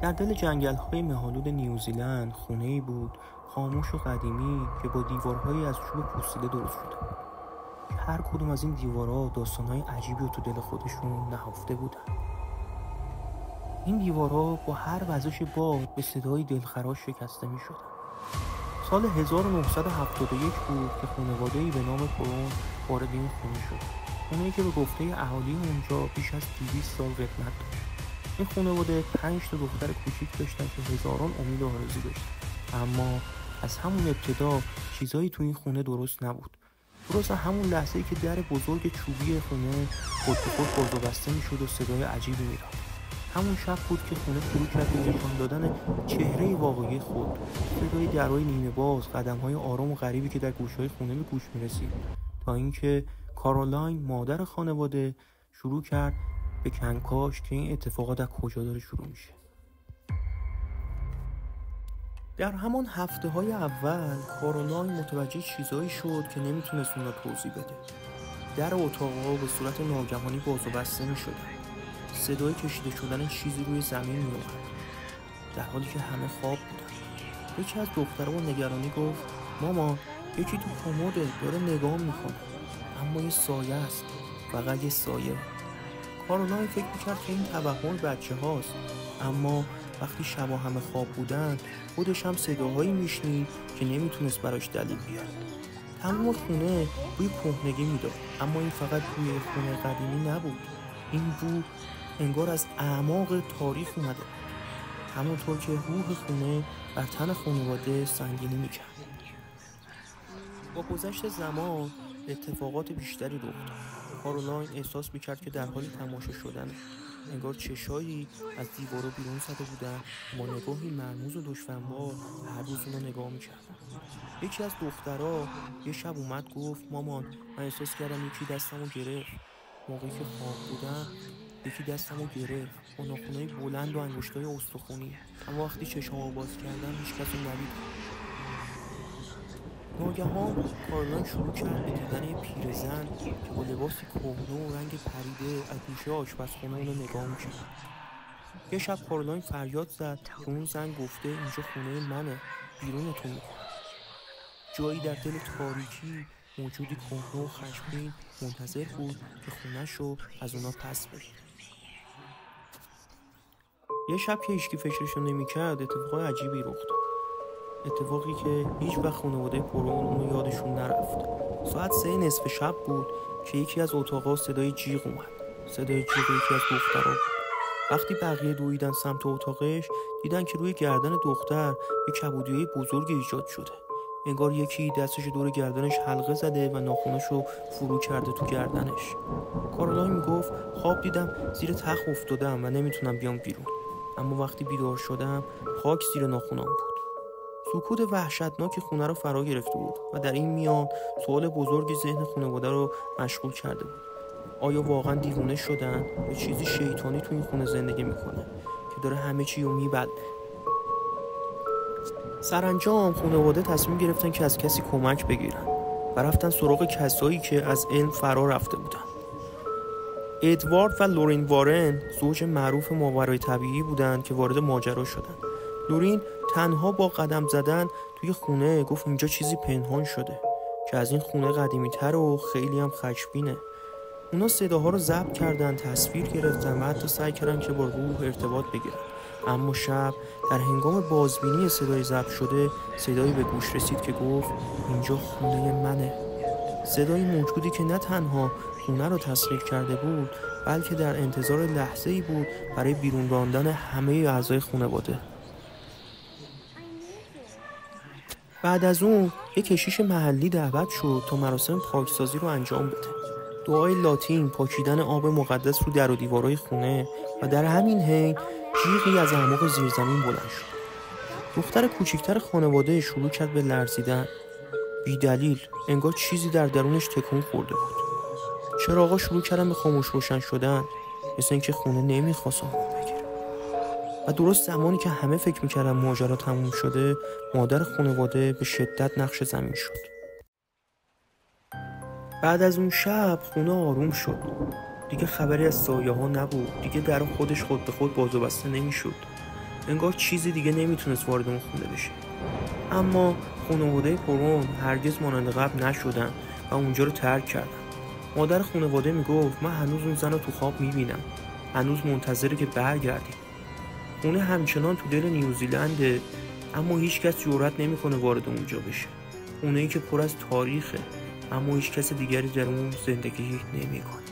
در دل جنگل‌های مه‌آلود نیوزیلند خونه‌ای بود خاموش و قدیمی که با دیوارهایی از چوب پوسیده درست شده. هر کدوم از این دیوارها داستان‌های عجیبی رو تو دل خودشون نهفته بودن. این دیوارها با هر وزش باد به صدای دلخراش شکسته می‌شدن. سال 1971 بود که خانواده‌ای به نام پرون وارد این خونه شد. خونه‌ای که به گفته اهالی اونجا بیش از 200 سال قدمت داشت. این خانواده 5 تا دختر کوچیک داشتن که هزاران امید و آرزو داشتن. اما از همون ابتدا چیزایی تو این خونه درست نبود. درست همون لحظه‌ای که در بزرگ چوبی خونه خود به خود باز و بسته می‌شد و صدای عجیبی می‌داد. همون شب بود که خونه شروع کرد به نشان دادن چهره واقعی خود. صدای درهای نیمه باز، قدم‌های آرام و غریبی که در گوش‌های خونه به گوش می‌رسید، تا اینکه کارولاین مادر خانواده شروع کرد به کنکاش که این اتفاقات از کجا داره شروع میشه. در همان هفته‌های اول کارولاین متوجه چیزایی شد که نمیتونست اون را توضیح بده. در اتاق‌ها به صورت ناگهانی باز و بسته می‌شدن. صدای کشیده شدن چیزی روی زمین می‌اومد، در حالی که همه خواب بودن. یکی از دخترها با نگرانی گفت: مامان، یکی تو کمده داره نگاه میکنه، اما یه سایه است، فقط یه سایه. کارولاین فکر میکرد که این توهم بچه هاست، اما وقتی شبا همه خواب بودن خودش هم صداهایی میشنید که نمیتونست براش دلیل بیاره. تمام خونه بوی کهنگی میداد، اما این فقط بوی خونه قدیمی نبود. این بو انگار از اعماق تاریخ اومده، همونطور که روح خونه بر تن خانواده سنگینی میکرد. با گذشت زمان اتفاقات بیشتری رخ داد. کارولاین احساس میکرد که در حال تماشا شدنه. انگار چشایی از دیوارو بیرون زده بودن، با نگاهی مرموز و دشمنوار هر روز اونو نگاه میکردن. یکی از دخترها یه شب اومد گفت: مامان، من احساس کردم یکی دستمو گرفت. موقعی که خواب بودم یکی دستمو گرفت با ناخنای بلند و انگشتای استخونی، اما وقتی چشمامو باز کردم هیچ کس رو ندیدم. ناگهان کارولاین شروع کرد به دیدن یه پیرزن که با لباسی کهنه و رنگ پریده از گوشه آشپزخونه اونو نگاه می‌کرد. یه شب کارولاین فریاد زد که اون زن گفته: اینجا خونه منه، بیرونتون می‌کنم. جایی در دل تاریکی موجودی کهنه و خشمگین منتظر بود که خونه‌شو از اونا پس بگیره. یه شب که هیچکی فکرشو نمی‌کرد اتفاق عجیبی رخ داد. اتفاقی که هیچ وقت خانواده پرون اونو یادشون نرفت. ساعت 3 نصف شب بود که یکی از اتاقا صدای جیغ اومد. صدای جیغ یکی از دخترها بود. وقتی بقیه دویدن سمت اتاقش دیدن که روی گردن دختر یک کبودیای بزرگ ایجاد شده. انگار یکی دستش دور گردنش حلقه زده و ناخناشو فرو کرده تو گردنش. کارولاین میگفت: خواب دیدم زیر تخت افتادم و نمیتونم بیام بیرون، اما وقتی بیدار شدم خاک زیر ناخنام بود. سکوت وحشتناک خونه رو فرا گرفته بود و در این میان سوال بزرگی ذهن خانواده رو مشغول کرده بود: آیا واقعا دیوونه شدن یا چیزی شیطانی تو این خونه زندگی میکنه که داره همه چی رو میبله؟ سرانجام خانواده تصمیم گرفتن که از کسی کمک بگیرن و رفتن سراغ کسایی که از علم فرا رفته بودن. ادوارد و لورین وارن زوج معروف ماورای طبیعی بودن که وارد ماجرا شدن. لورین تنها با قدم زدن توی خونه گفت اینجا چیزی پنهان شده که از این خونه قدیمی تر و خیلی هم خشمگینه. اونا صداها رو ضبط کردن، تصویر گرفتن و حتی سعی کردن که با روح ارتباط بگیرن. اما شب در هنگام بازبینی صدای ضبط شده صدایی به گوش رسید که گفت: اینجا خونه منه. صدای موجودی که نه تنها خونه رو تسخیر کرده بود بلکه در انتظار لحظه‌ای بود برای بیرون راندن همه اعضای خانواده. بعد از اون یک کشیش محلی دعوت شد تا مراسم پاکسازی رو انجام بده. دعای لاتین، پاکیدن آب مقدس رو در و دیوارای خونه و در همین حین جیغی از اعماق زیرزمین بلند شد. دختر کوچکتر خانواده شروع کرد به لرزیدن. بی دلیل، انگار چیزی در درونش تکون خورده بود. چراغا شروع کردن به خاموش روشن شدن، مثل اینکه خونه نمیخواست آروم بگیره. و درست زمانی که همه فکر میکردن ماجرا تموم شده، مادر خانواده به شدت نقش زمین شد. بعد از اون شب خونه آروم شد. دیگه خبری از سایه ها نبود. دیگه در خودش خود به خود باز و بسته نمیشد. انگار چیزی دیگه نمیتونست وارد اون خونه بشه. اما خانواده پرون هرگز مانند قبل نشدن و اونجا رو ترک کردن. مادر خانواده میگفت من هنوز اون زن رو تو خواب میبینم، هنوز منتظره که برگردیم. خونه همچنان تو دل نیوزیلنده، اما هیچ کس جرئت نمیکنه وارد اونجا بشه. خونه‌ای که پر از تاریخه، اما هیچ کس دیگری در اون زندگی نمیکنه.